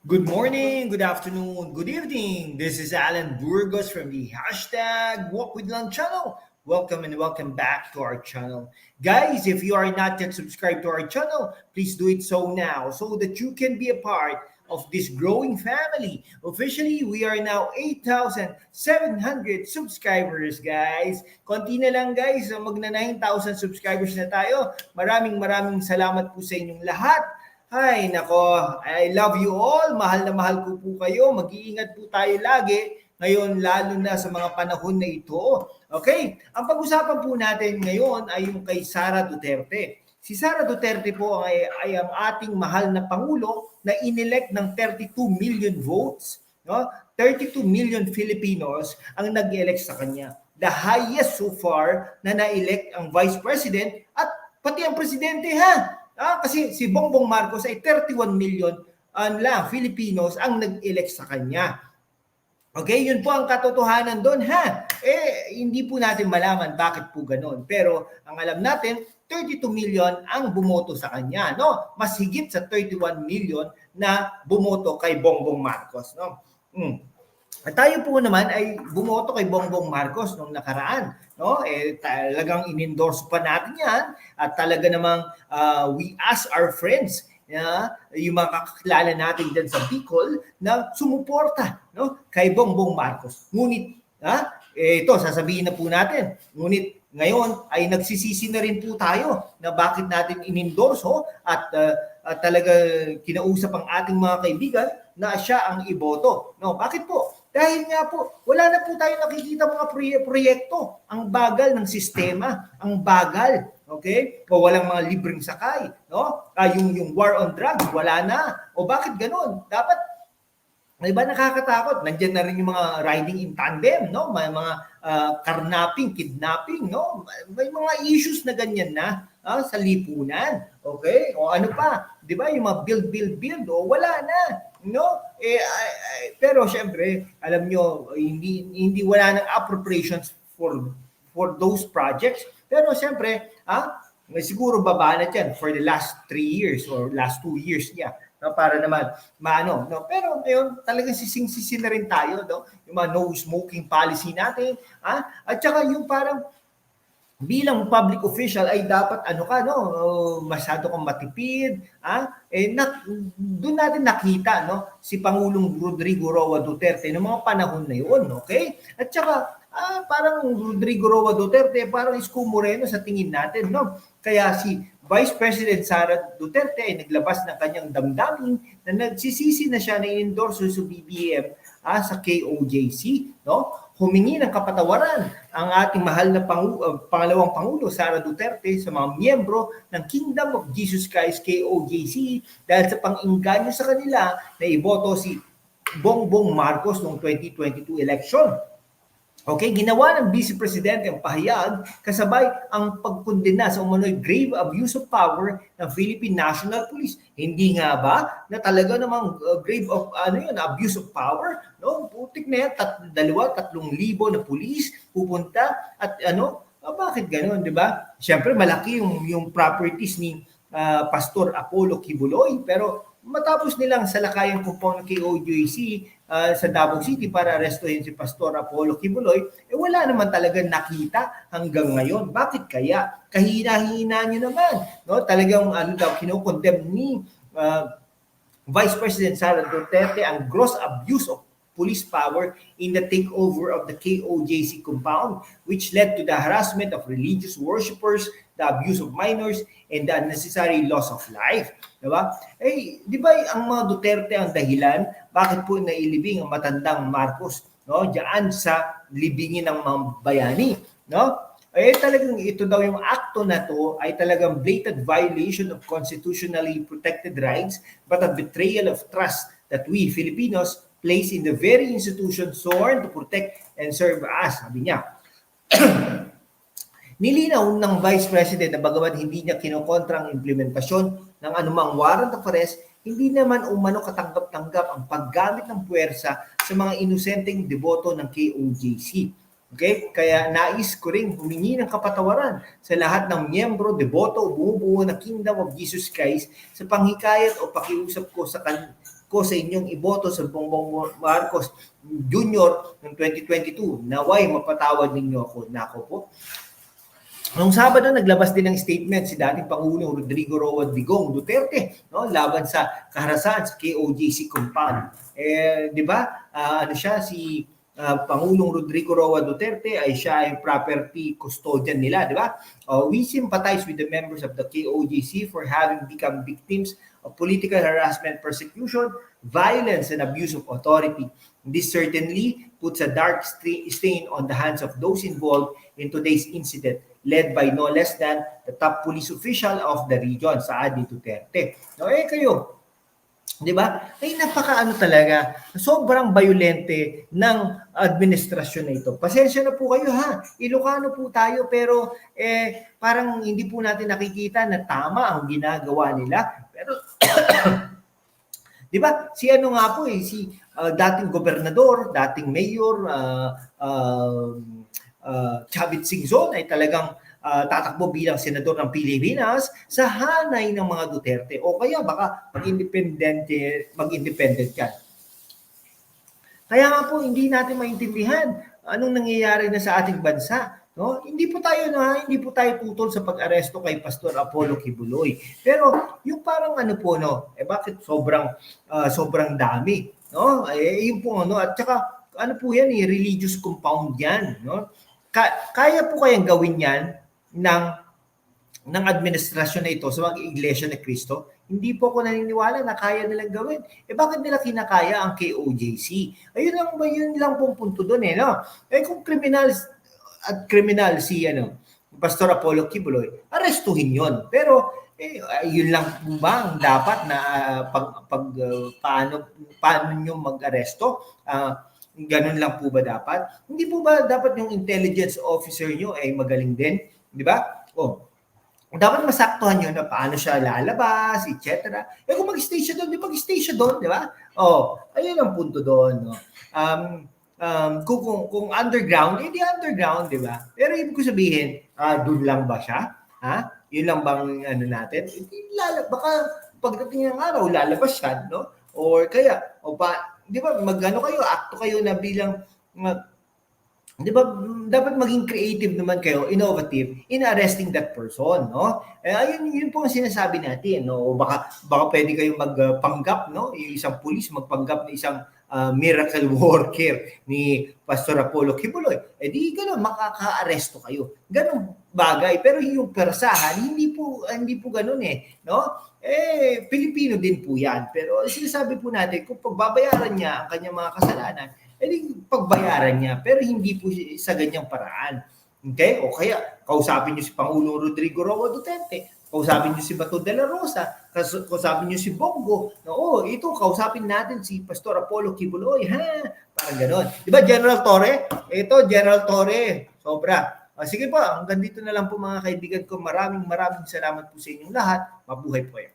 Good morning, good afternoon, good evening. This is Alan Burgos from the hashtag Walk with Lang channel. Welcome and welcome back to our channel. Guys, if you are not yet subscribed to our channel, please do it so now so that you can be a part of this growing family. Officially, we are now 8,700 subscribers, guys. Konti na lang, guys. Magna 9,000 subscribers na tayo. Maraming salamat po sa inyong lahat. Ay, nako, I love you all. Mahal na mahal ko po kayo. Mag-iingat po tayo lagi. Ngayon, lalo na sa mga panahon na ito. Okay, ang pag-usapan po natin ngayon ay yung kay Sara Duterte. Si Sara Duterte po ay ang ating mahal na Pangulo na inelect ng 32 million votes. No? 32 million Filipinos ang nag-elect sa kanya. The highest so far na na-elect ang Vice President at pati ang Presidente ha. Kasi si Bongbong Marcos ay 31 million lang Filipinos ang nag-elect sa kanya. Okay, yun po ang katotohanan doon ha. Hindi po natin malaman bakit po ganoon. Pero ang alam natin, 32 million ang bumoto sa kanya, no? Mas higit sa 31 million na bumoto kay Bongbong Marcos, no? At tayo po naman ay bumoto kay Bongbong Marcos nung nakaraan, no? Talagang inendorse pa natin 'yan at talaga namang we ask our friends, yung mga kakilala natin diyan sa Bicol na sumuporta, no, kay Bongbong Marcos. Ngunit ito sasabihin na po natin. Ngunit ngayon ay nagsisisi na rin po tayo na bakit natin inendorso at talaga kinausap ang ating mga kaibigan na siya ang iboto. No, bakit po? Dahil nga po, wala na po tayo nakikita mga proyekto. Ang bagal ng sistema, ang bagal, okay? O walang mga libreng sakay, no? Yung war on drugs, wala na. O bakit ganoon? Dapat, di ba nakakatakot? Nandiyan na rin yung mga riding in tandem, no? May mga karnaping, kidnapping, no? May mga issues na ganyan na sa lipunan, okay? O ano pa? Di ba yung mga build, o wala na. No, pero syempre, alam nyo, hindi wala nang appropriations for those projects. Pero syempre, siguro baba na dyan for the last 3 years or last 2 years niya. No, para naman maano, no. Pero ngayon talagang sising-sisi na rin tayo, no. Yung mga no smoking policy natin, at saka yung parang bilang public official ay dapat masyado kang matipid, doon natin nakita, no, si Pangulong Rodrigo Roa Duterte noong mga panahon na yun, okay? At saka parang Rodrigo Roa Duterte parang Isko Moreno sa tingin natin, no? Kaya si Vice President Sara Duterte ay naglabas ng kanyang damdamin na nagsisisi na siya na i-endorse sa BBM sa KOJC, no? Humingi ng kapatawaran ang ating mahal na pangalawang Pangulo, Sara Duterte, sa mga miyembro ng Kingdom of Jesus Christ, KOJC, dahil sa pang-inganyo sa kanila na iboto si Bongbong Marcos noong 2022 election. Okay, ginawa ng Vice Presidente ang pahayag kasabay ang pagkondena sa umano'y grave abuse of power ng Philippine National Police. Hindi nga ba na talaga namang grave of abuse of power, no? Putik na yan, 2,000-3,000 na pulis pupunta at bakit ganoon, di ba? Siyempre malaki yung properties ni Pastor Apollo Kibuloy, pero matapos nilang salakayan compound ng KOJC sa Davao City para arestuhin si Pastor Apollo Kibuloy, wala naman talaga nakita hanggang ngayon. Bakit kaya? Kahina-hina nyo naman. No? Talagang kinokondemn ni Vice President Sara Duterte ang gross abuse of police power in the takeover of the KOJC compound, which led to the harassment of religious worshippers, the abuse of minors, and the unnecessary loss of life. Diba? Di ba ang mga Duterte ang dahilan bakit po nailibing ang matandang Marcos, no? Diyan sa libingin ng mga bayani, no? Talagang ito daw yung akto na to ay talagang blatant violation of constitutionally protected rights but a betrayal of trust that we Filipinos place in the very institution sworn to protect and serve us, sabi niya. Nilinaw ng Vice President na bagamat hindi niya kinokontra ang implementasyon ng anumang warrant of arrest, hindi naman umano katanggap-tanggap ang paggamit ng puwersa sa mga inosenteng deboto ng KOJC. Okay? Kaya nais ko ring humingi ng kapatawaran sa lahat ng miyembro, deboto o bumubuo ng Kingdom of Jesus Christ sa panghikayat o pakiusap ko sa ko sa inyong iboto sa Bongbong Marcos Jr. ng 2022. Naway mapatawad ninyo ako. Nako po. Noong Sabado, naglabas din ng statement si dating Pangulong Rodrigo Roa Digong Duterte, no, laban sa kaharasan sa KOJC compound. Di ba? Ano siya, si Pangulong Rodrigo Roa Duterte ay siya ay property custodian nila, di ba? We sympathize with the members of the KOJC for having become victims of political harassment, persecution, violence, and abuse of authority. This certainly puts a dark stain on the hands of those involved in today's incident, led by no less than the top police official of the region, Saad Duterte. No, kayo, di ba? Ay napakaano talaga, sobrang violente ng administrasyon na ito. Pasensya na po kayo ha, Ilocano po tayo pero parang hindi po natin nakikita na tama ang ginagawa nila. Pero di ba? Si ano nga po si dating gobernador, dating mayor, Chavit Singzon ay talagang tatakbo bilang senador ng Pilipinas sa hanay ng mga Duterte. O kaya baka mag-independent yan. Kaya nga po hindi natin maintindihan anong nangyayari na sa ating bansa. No? Hindi po tayo putol sa pag-aresto kay Pastor Apollo Kibuloy. Pero yung parang ano po bakit sobrang dami, no? Yun po at saka ano po yan religious compound yan, no? Kaya po kayang gawin yan ng administrasyon na ito sa mga iglesia ni Cristo? Hindi po ako naniniwala na kaya nilang gawin. Bakit nila kinakaya ang KOJC? Yun lang pong punto doon no? Kung criminal si Pastor Apollo Kibuloy, arestuhin yon. Pero yun lang po ba ang dapat na paano nyo mag-aresto? Ganun lang po ba dapat? Hindi po ba dapat yung intelligence officer nyo ay magaling din? Di ba? Dapat masaktuhan nyo na paano siya lalabas, etc. Kung mag-stay siya doon, mag-stay siya doon, di ba? Ayun ang punto doon. No? Kung underground, hindi underground, di ba? Pero ibig ko sabihin, doon lang ba siya? Yun lang bang natin? Baka pagdating ng araw, lalabas siya, no? Or kaya, di ba, akto kayo na bilang, di ba, dapat maging creative naman kayo, innovative, in arresting that person, no? Yun po ang sinasabi natin, no? O baka pwede kayong magpanggap, no? Yung isang pulis magpanggap na isang miracle worker ni Pastor Apollo Kibuloy. Di gano'n, makaka-aresto kayo. Ganun bagay. Pero yung persahan, hindi po gano'n no? Pilipino din po yan. Pero sinasabi po natin, kung pagbabayaran niya ang kanyang mga kasalanan, pagbayaran niya. Pero hindi po sa ganyang paraan. Okay? O kaya, kausapin niyo si Pangulong Rodrigo Roa Duterte, kausapin niyo si Bato de la Rosa, kausapin niyo si Bongo, kausapin natin si Pastor Apollo Kibuloy, parang gano'n. Di ba, General Torre? Ito, General Torre, sobra. Sige po, hanggang dito na lang po mga kaibigan ko. Maraming salamat po sa inyong lahat. Mabuhay po kayo.